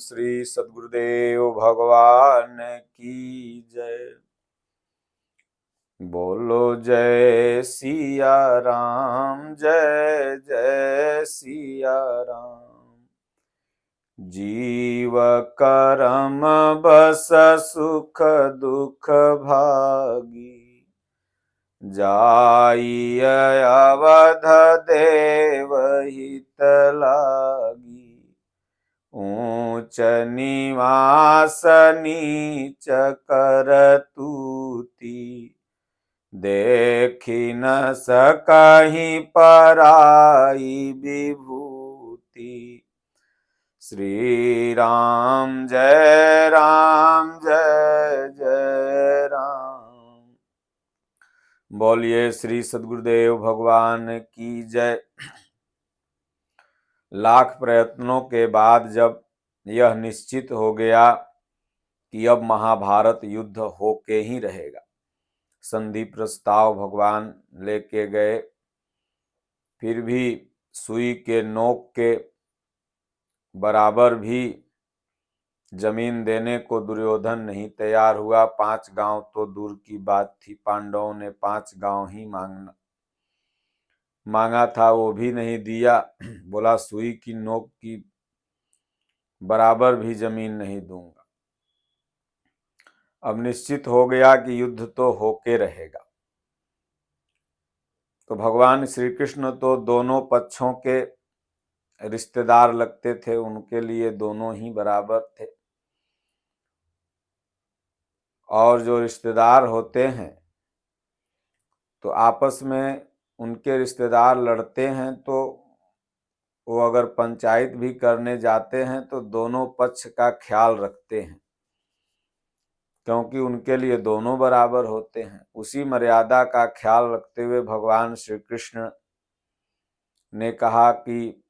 श्री सद्गुरुदेव भगवान की जय। बोलो जय सिया राम, जय जय सिया राम। जीव करम बस सुख दुख भागी, जाई अवध देव हित लागी। ऊंच निवास नीच कर तूती, देखी न सकहीं पराई विभूति। श्री राम जय जय राम। बोलिए श्री सद्गुरुदेव भगवान की जय। लाख प्रयत्नों के बाद जब यह निश्चित हो गया कि अब महाभारत युद्ध होके ही रहेगा, संधि प्रस्ताव भगवान लेके गए, फिर भी सुई के नोक के बराबर भी जमीन देने को दुर्योधन नहीं तैयार हुआ। 5 गांव तो दूर की बात थी, पांडवों ने 5 गांव ही मांगा था, वो भी नहीं दिया। बोला सुई की नोक की बराबर भी जमीन नहीं दूंगा। अब निश्चित हो गया कि युद्ध तो होके रहेगा। तो भगवान श्री कृष्ण तो दोनों पक्षों के रिश्तेदार लगते थे, उनके लिए दोनों ही बराबर थे। और जो रिश्तेदार होते हैं तो आपस में उनके रिश्तेदार लड़ते हैं, तो वो अगर पंचायत भी करने जाते हैं तो दोनों पक्ष का ख्याल रखते हैं, क्योंकि उनके लिए दोनों बराबर होते हैं। उसी मर्यादा का ख्याल रखते हुए भगवान श्री कृष्ण ने कहा कि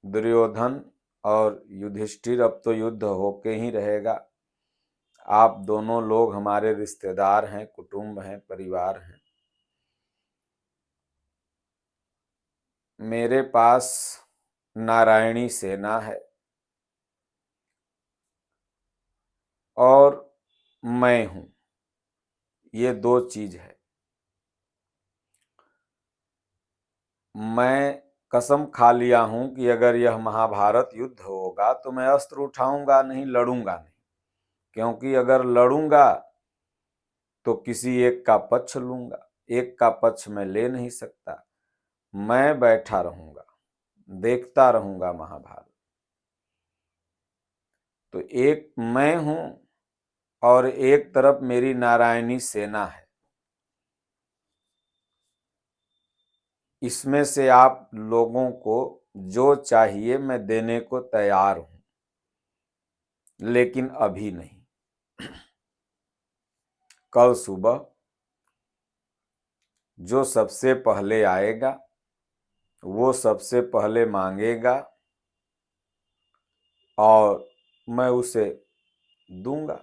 दुर्योधन और युधिष्ठिर, अब तो युद्ध होके ही रहेगा। आप दोनों लोग हमारे रिश्तेदार हैं, कुटुंब हैं, परिवार हैं। मेरे पास नारायणी सेना है और मैं हूं, ये 2 चीज है। मैं कसम खा लिया हूं कि अगर यह महाभारत युद्ध होगा तो मैं अस्त्र उठाऊंगा नहीं, लड़ूंगा नहीं। क्योंकि अगर लड़ूंगा तो किसी एक का पक्ष लूंगा, एक का पक्ष मैं ले नहीं सकता। मैं बैठा रहूंगा, देखता रहूंगा महाभारत। तो एक मैं हूं और एक तरफ मेरी नारायणी सेना है। इसमें से आप लोगों को जो चाहिए मैं देने को तैयार हूं, लेकिन अभी नहीं। कल सुबह जो सबसे पहले आएगा वो सबसे पहले मांगेगा और मैं उसे दूंगा।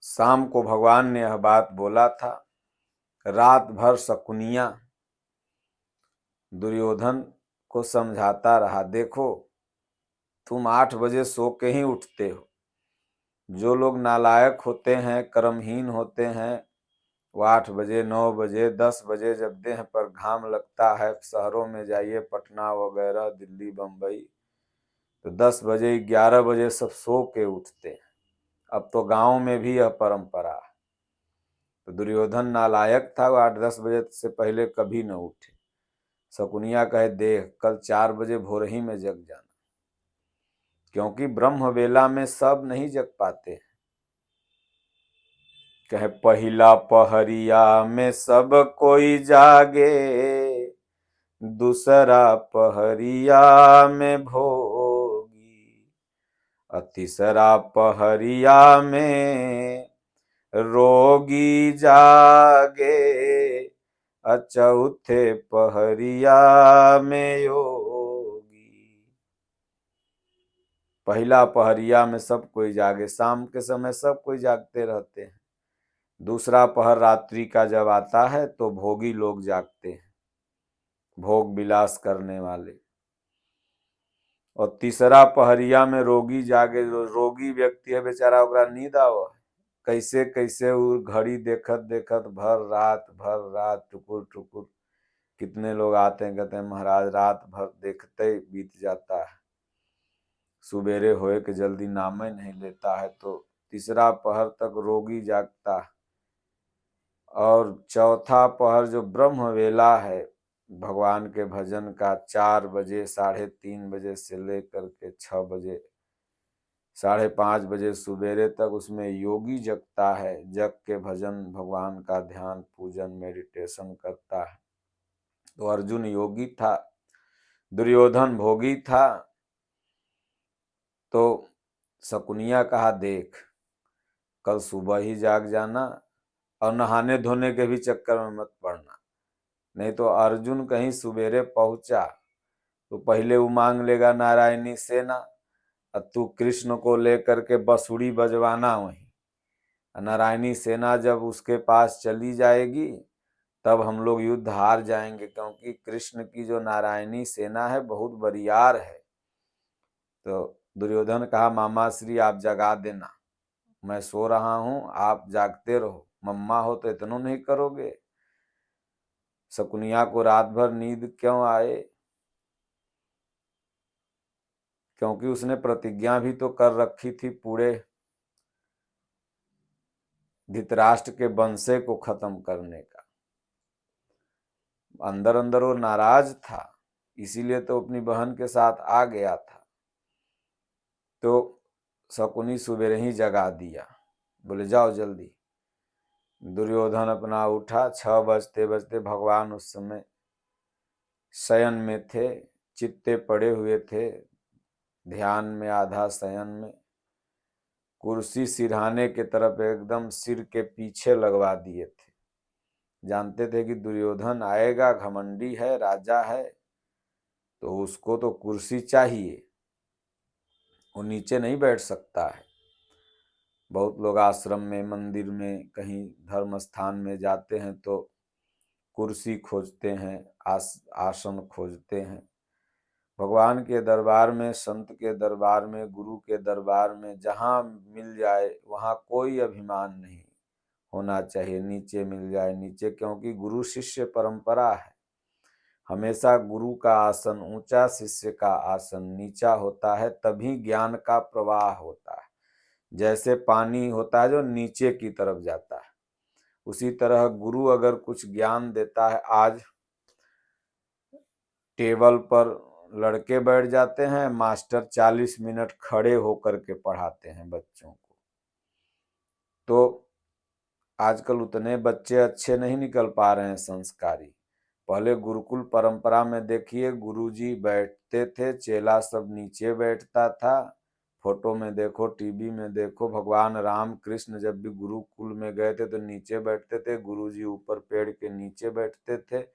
शाम को भगवान ने यह बात बोला था। रात भर शकुनिया दुर्योधन को समझाता रहा, देखो तुम 8 बजे सो के ही उठते हो। जो लोग नालायक होते हैं, कर्महीन होते हैं, वो 8 बजे 9 बजे 10 बजे जब देह पर घाम लगता है, शहरों में जाइए, पटना वगैरह, दिल्ली, बंबई, तो 10 बजे 11 बजे सब सो के उठते हैं। अब तो गांव में भी यह परंपरा है। तो दुर्योधन नालायक था, वो 8-10 बजे से पहले कभी न उठे। शकुनिया कहे, देख कल 4 बजे भोर ही में जग जाना, क्योंकि ब्रह्म वेला में सब नहीं जग पाते। कहे, पहिला पहरिया में सब कोई जागे, दूसरा पहरिया में भोगी, तीसरा पहरिया में रोगी जागे, चौथे पहरिया में योगी। पहला पहरिया में सब कोई जागे, शाम के समय सब कोई जागते रहते हैं। दूसरा पहर रात्रि का जब आता है तो भोगी लोग जागते हैं, भोग विलास करने वाले। और तीसरा पहरिया में रोगी जागे, रोगी व्यक्ति है बेचारा, ओकरा नींद आवो, कैसे कैसे वो घड़ी देखत देखत भर रात टुकुर टुकुर। कितने लोग आते हैं, कहते हैं महाराज रात भर देखते ही बीत जाता है, सुबेरे होए के जल्दी नाम ही नहीं लेता है। तो तीसरा पहर तक रोगी जागता है। और चौथा पहर जो ब्रह्म वेला है भगवान के भजन का, 4 बजे 3:30 बजे से लेकर के 6 बजे 5:30 बजे सुबेरे तक, उसमें योगी जगता है, जग के भजन भगवान का ध्यान पूजन मेडिटेशन करता है। तो अर्जुन योगी था, दुर्योधन भोगी था। तो शकुनिया कहा देख कल सुबह ही जाग जाना और नहाने धोने के भी चक्कर में मत पड़ना, नहीं तो अर्जुन कहीं सुबेरे पहुंचा तो पहले वो मांग लेगा नारायणी सेना, और तू कृष्ण को लेकर के बंसुरी बजवाना वहीं। नारायणी सेना जब उसके पास चली जाएगी तब हम लोग युद्ध हार जाएंगे, क्योंकि कृष्ण की जो नारायणी सेना है बहुत बरियार है। तो दुर्योधन कहा मामा श्री आप जगा देना, मैं सो रहा हूं, आप जागते रहो, मम्मा हो तो इतना नहीं करोगे। शकुनिया को रात भर नींद क्यों आए? क्योंकि उसने प्रतिज्ञा भी तो कर रखी थी पूरे धृतराष्ट्र के वंशे को खत्म करने का। अंदर अंदर वो नाराज था, इसीलिए तो अपनी बहन के साथ आ गया था। तो शकुनी सुबेरे ही जगा दिया, बोले जाओ जल्दी। दुर्योधन अपना उठा, 6 बजते बजते भगवान उस समय शयन में थे, चित्ते पड़े हुए थे, ध्यान में आधा शयन में। कुर्सी सिरहाने के तरफ एकदम सिर के पीछे लगवा दिए थे, जानते थे कि दुर्योधन आएगा, घमंडी है, राजा है, तो उसको तो कुर्सी चाहिए, वो नीचे नहीं बैठ सकता है। बहुत लोग आश्रम में, मंदिर में, कहीं धर्म स्थान में जाते हैं तो कुर्सी खोजते हैं, आसन खोजते हैं। भगवान के दरबार में, संत के दरबार में, गुरु के दरबार में जहाँ मिल जाए वहाँ कोई अभिमान नहीं होना चाहिए, नीचे मिल जाए नीचे, क्योंकि गुरु शिष्य परंपरा है। हमेशा गुरु का आसन ऊंचा, शिष्य का आसन नीचा होता है, तभी ज्ञान का प्रवाह होता है। जैसे पानी होता है जो नीचे की तरफ जाता है, उसी तरह गुरु अगर कुछ ज्ञान देता है। आज टेबल पर लड़के बैठ जाते हैं, मास्टर 40 मिनट खड़े होकर के पढ़ाते हैं बच्चों को। तो आजकल उतने बच्चे अच्छे नहीं निकल पा रहे हैं संस्कारी। पहले गुरुकुल परंपरा में देखिए, गुरुजी बैठते थे, चेला सब नीचे बैठता था। फोटो में देखो, टीवी में देखो, भगवान राम कृष्ण जब भी गुरुकुल में गए थे तो नीचे बैठते थे, गुरुजी ऊपर पेड़ के नीचे बैठते थे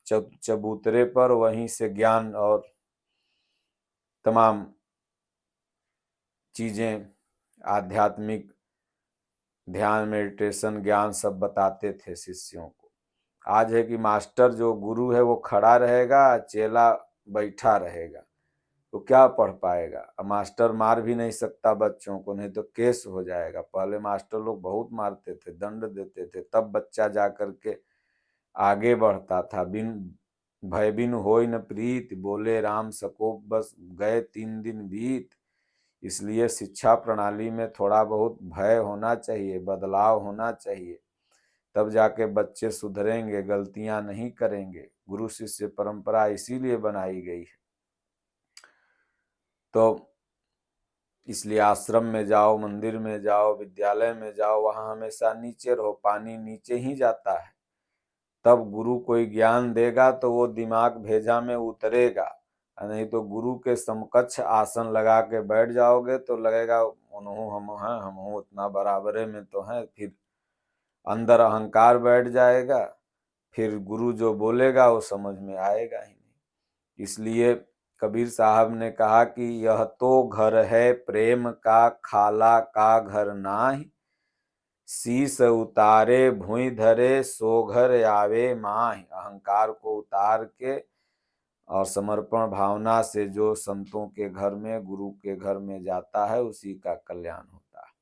चबूतरे पर, वहीं से ज्ञान और तमाम चीजें आध्यात्मिक ध्यान मेडिटेशन ज्ञान सब बताते थे शिष्यों को। आज है कि मास्टर जो गुरु है वो खड़ा रहेगा, चेला बैठा रहेगा, तो क्या पढ़ पाएगा। मास्टर मार भी नहीं सकता बच्चों को, नहीं तो केस हो जाएगा। पहले मास्टर लोग बहुत मारते थे, दंड देते थे, तब बच्चा जा करके आगे बढ़ता था। बिन भय बिन होय न प्रीत, बोले राम सकोप बस गए 3 दिन बीत। इसलिए शिक्षा प्रणाली में थोड़ा बहुत भय होना चाहिए, बदलाव होना चाहिए, तब जाके बच्चे सुधरेंगे, गलतियां नहीं करेंगे। गुरु शिष्य परंपरा इसीलिए बनाई गई है। तो इसलिए आश्रम में जाओ, मंदिर में जाओ, विद्यालय में जाओ, वहां हमेशा नीचे रहो, पानी नीचे ही जाता है। तब गुरु कोई ज्ञान देगा तो वो दिमाग भेजा में उतरेगा, नहीं तो गुरु के समकक्ष आसन लगा के बैठ जाओगे तो लगेगा उन्हों हम हैं, हम उतना बराबरे में तो हैं। फिर अंदर अहंकार बैठ जाएगा, फिर गुरु जो बोलेगा वो समझ में आएगा ही नहीं। इसलिए कबीर साहब ने कहा कि यह तो घर है प्रेम का, खाला का घर नाहि, शीस उतारे भुइ धरे सो घर आवे माहि। अहंकार को उतार के और समर्पण भावना से जो संतों के घर में, गुरु के घर में जाता है उसी का कल्याण होता है,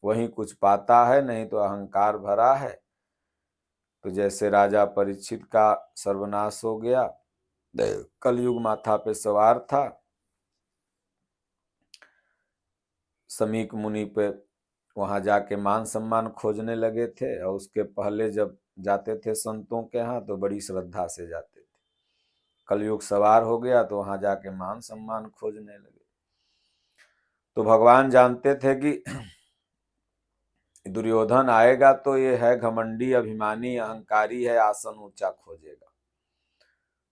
वही कुछ पाता है। नहीं तो अहंकार भरा है तो जैसे राजा परीक्षित का सर्वनाश हो गया, कलयुग माथा पे सवार था, समीक मुनि पे वहां जाके मान सम्मान खोजने लगे थे, और उसके पहले जब जाते थे संतों के यहाँ तो बड़ी श्रद्धा से जाते थे। कलयुग सवार हो गया तो वहां जाके मान सम्मान खोजने लगे। तो भगवान जानते थे कि दुर्योधन आएगा तो ये है घमंडी, अभिमानी, अहंकारी है, आसन ऊंचा खोजेगा,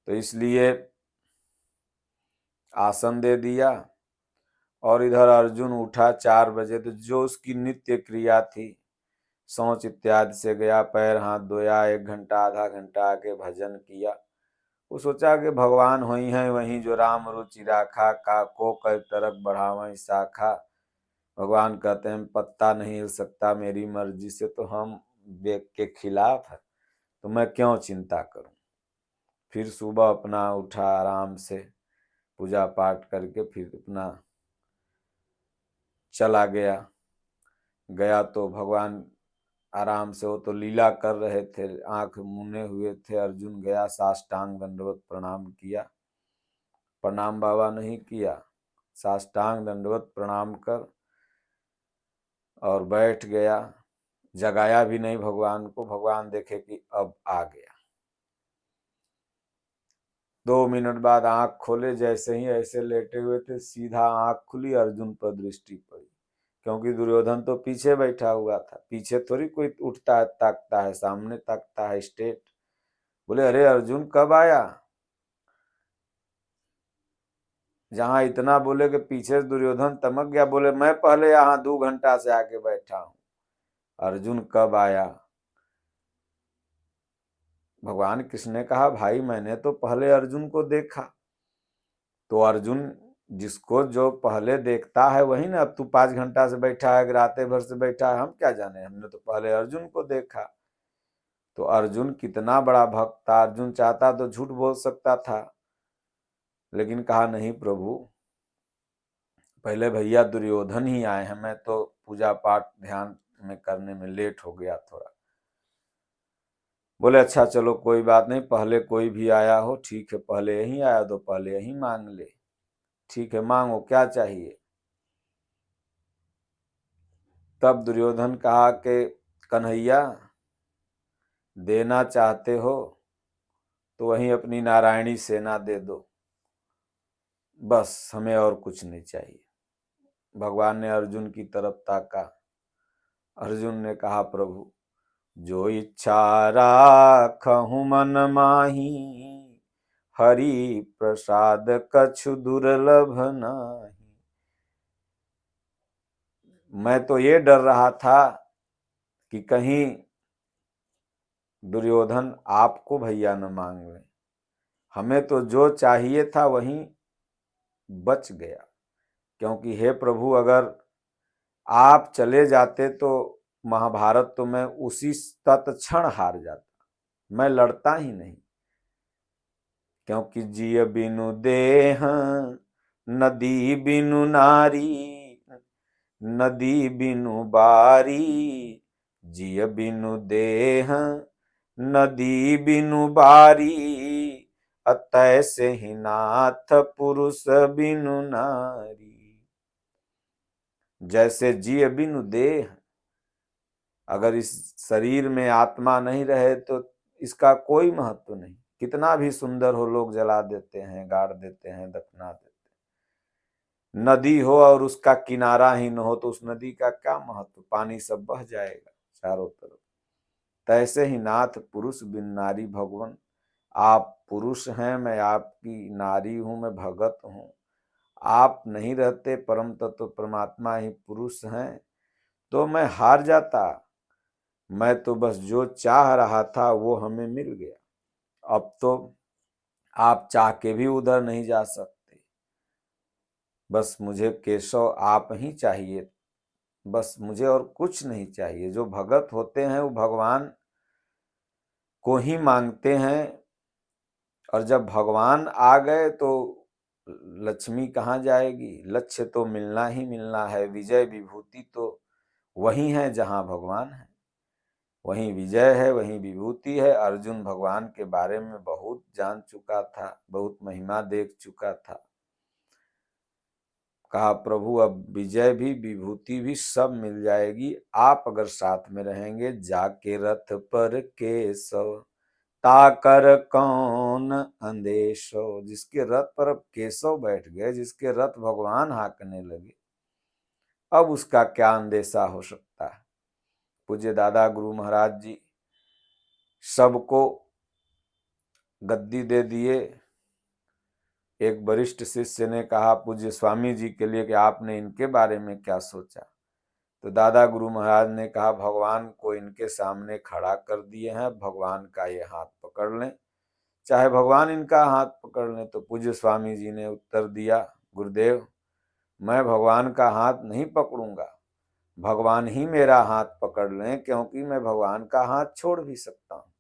तो इसलिए आसन दे दिया। और इधर अर्जुन उठा 4 बजे, तो जो उसकी नित्य क्रिया थी, शौच इत्यादि से गया, पैर हाथ धोया, 1 घंटा आधा घंटा आके भजन किया। वो सोचा कि भगवान होई हैं वहीं जो राम रुचि राखा, का को कर तरक बढ़ावई शाखा। भगवान कहते हैं पत्ता नहीं हिल सकता मेरी मर्जी से, तो हम वेग के खिलाफ है, तो मैं क्यों चिंता करूं। फिर सुबह अपना उठा आराम से, पूजा पाठ करके फिर अपना चला गया तो भगवान आराम से, वो तो लीला कर रहे थे, आंख मुने हुए थे। अर्जुन गया, साष्टांग दंडवत प्रणाम किया, प्रणाम बाबा नहीं किया, साष्टांग दंडवत प्रणाम कर और बैठ गया, जगाया भी नहीं भगवान को। भगवान देखे कि अब आ गया। 2 मिनट बाद आंख खोले, जैसे ही ऐसे लेटे हुए थे, सीधा आंख खुली, अर्जुन पर दृष्टि पड़ी, क्योंकि दुर्योधन तो पीछे बैठा हुआ था। पीछे थोड़ी कोई उठता है ताकता है, सामने ताकता है स्ट्रेट। बोले अरे अर्जुन कब आया। जहां इतना बोले कि पीछे से दुर्योधन तमक गया, बोले मैं पहले यहाँ 2 घंटा से आके बैठा हूं, अर्जुन कब आया। भगवान कृष्ण ने कहा भाई मैंने तो पहले अर्जुन को देखा। तो अर्जुन जिसको जो पहले देखता है वही ना, अब तू 5 घंटा से बैठा है, रातें भर से बैठा है, हम क्या जाने, हमने तो पहले अर्जुन को देखा। तो अर्जुन कितना बड़ा भक्त था, अर्जुन चाहता तो झूठ बोल सकता था, लेकिन कहा नहीं प्रभु, पहले भैया दुर्योधन ही आए हैं, मैं तो पूजा पाठ ध्यान में करने में लेट हो गया थोड़ा। बोले अच्छा चलो कोई बात नहीं, पहले कोई भी आया हो ठीक है, पहले यही आया तो पहले यही मांग ले, ठीक है मांगो क्या चाहिए। तब दुर्योधन कहा कि कन्हैया देना चाहते हो तो वहीं अपनी नारायणी सेना दे दो, बस हमें और कुछ नहीं चाहिए। भगवान ने अर्जुन की तरफ ताका, अर्जुन ने कहा प्रभु जो इच्छा राखहु मन माही, हरि प्रसाद कछु दुर्लभ नाही। मैं तो ये डर रहा था कि कहीं दुर्योधन आपको भैया न मांग ले, हमें तो जो चाहिए था वहीं बच गया। क्योंकि हे प्रभु अगर आप चले जाते तो महाभारत तो मैं उसी तत्क्षण हार जाता, मैं लड़ता ही नहीं। क्योंकि जिय बिनु देह नदी बिनु नारी, नदी बिनु बारी, जिय बिनु देह नदी बिनु बारी, अतः से ही नाथ पुरुष बिनु नारी। जैसे जिय बिनु देह, अगर इस शरीर में आत्मा नहीं रहे तो इसका कोई महत्व नहीं। कितना भी सुंदर हो लोग जला देते हैं, गाड़ देते हैं, दफना देते हैं। नदी हो और उसका किनारा ही न हो तो उस नदी का क्या महत्व, पानी सब बह जाएगा चारों तरफ। तैसे ही नाथ पुरुष बिन नारी भगवान, आप पुरुष हैं, मैं आपकी नारी हूं, मैं भगत हूं। आप नहीं रहते, परम तत्व परमात्मा ही पुरुष हैं, तो मैं हार जाता। मैं तो बस जो चाह रहा था वो हमें मिल गया। अब तो आप चाह के भी उधर नहीं जा सकते। बस मुझे केशव आप ही चाहिए, बस मुझे और कुछ नहीं चाहिए। जो भगत होते हैं वो भगवान को ही मांगते हैं और जब भगवान आ गए तो लक्ष्मी कहाँ जाएगी? लक्ष्य तो मिलना ही मिलना है। विजय विभूति तो वही है जहाँ भगवान है, वहीं विजय है, वहीं विभूति है। अर्जुन भगवान के बारे में बहुत जान चुका था, बहुत महिमा देख चुका था। कहा प्रभु अब विजय भी विभूति भी सब मिल जाएगी, आप अगर साथ में रहेंगे। जाके रथ पर केशव ताकर कौन अंदेशो। जिसके रथ पर अब केशव बैठ गए, जिसके रथ भगवान हाँकने लगे, अब उसका क्या अंदेशा हो सकता है। पूज्य दादा गुरु महाराज जी सबको गद्दी दे दिए। एक वरिष्ठ शिष्य ने कहा पूज्य स्वामी जी के लिए कि आपने इनके बारे में क्या सोचा? तो दादा गुरु महाराज ने कहा भगवान को इनके सामने खड़ा कर दिए हैं, भगवान का ये हाथ पकड़ लें, चाहे भगवान इनका हाथ पकड़ लें। तो पूज्य स्वामी जी ने उत्तर दिया, गुरुदेव मैं भगवान का हाथ नहीं पकड़ूंगा, भगवान ही मेरा हाथ पकड़ लें, क्योंकि मैं भगवान का हाथ छोड़ भी सकता हूँ,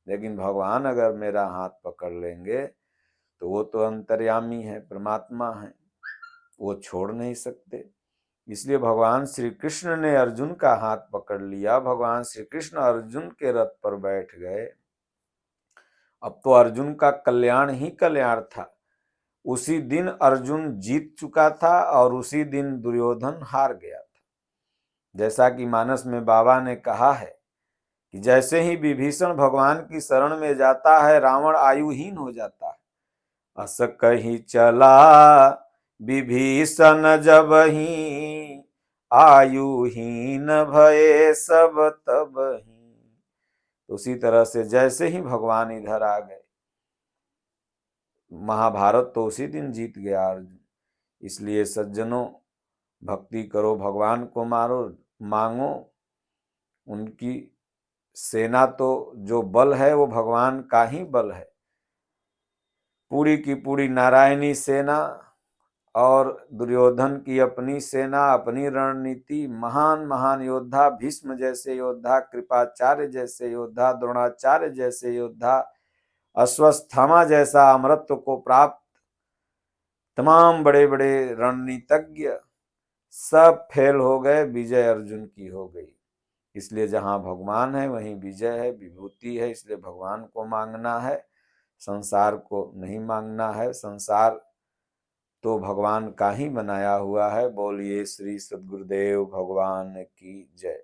लेकिन भगवान अगर मेरा हाथ पकड़ लेंगे तो वो तो अंतर्यामी है, परमात्मा है, वो छोड़ नहीं सकते। इसलिए भगवान श्री कृष्ण ने अर्जुन का हाथ पकड़ लिया, भगवान श्री कृष्ण अर्जुन के रथ पर बैठ गए। अब तो अर्जुन का कल्याण ही कल्याण था। उसी दिन अर्जुन जीत चुका था और उसी दिन दुर्योधन हार गया था। जैसा कि मानस में बाबा ने कहा है कि जैसे ही विभीषण भगवान की शरण में जाता है, रावण आयुहीन हो जाता है। अस कही चला विभीषण जब ही आयुहीन भये सब तब ही। उसी तरह से जैसे ही भगवान इधर आ गए, महाभारत तो उसी दिन जीत गया अर्जुन। इसलिए सज्जनों भक्ति करो, भगवान को मांगो। उनकी सेना तो जो बल है वो भगवान का ही बल है। पूरी की पूरी नारायणी सेना और दुर्योधन की अपनी सेना, अपनी रणनीति, महान महान योद्धा, भीष्म जैसे योद्धा, कृपाचार्य जैसे योद्धा, द्रोणाचार्य जैसे योद्धा, अश्वत्थामा जैसा अमरत्व को प्राप्त तमाम बड़े बड़े रणनीतिज्ञ सब फेल हो गए, विजय अर्जुन की हो गई। इसलिए जहां भगवान है वहीं विजय है, विभूति है। इसलिए भगवान को मांगना है, संसार को नहीं मांगना है। संसार तो भगवान का ही बनाया हुआ है। बोलिए श्री सद्गुरुदेव भगवान की जय।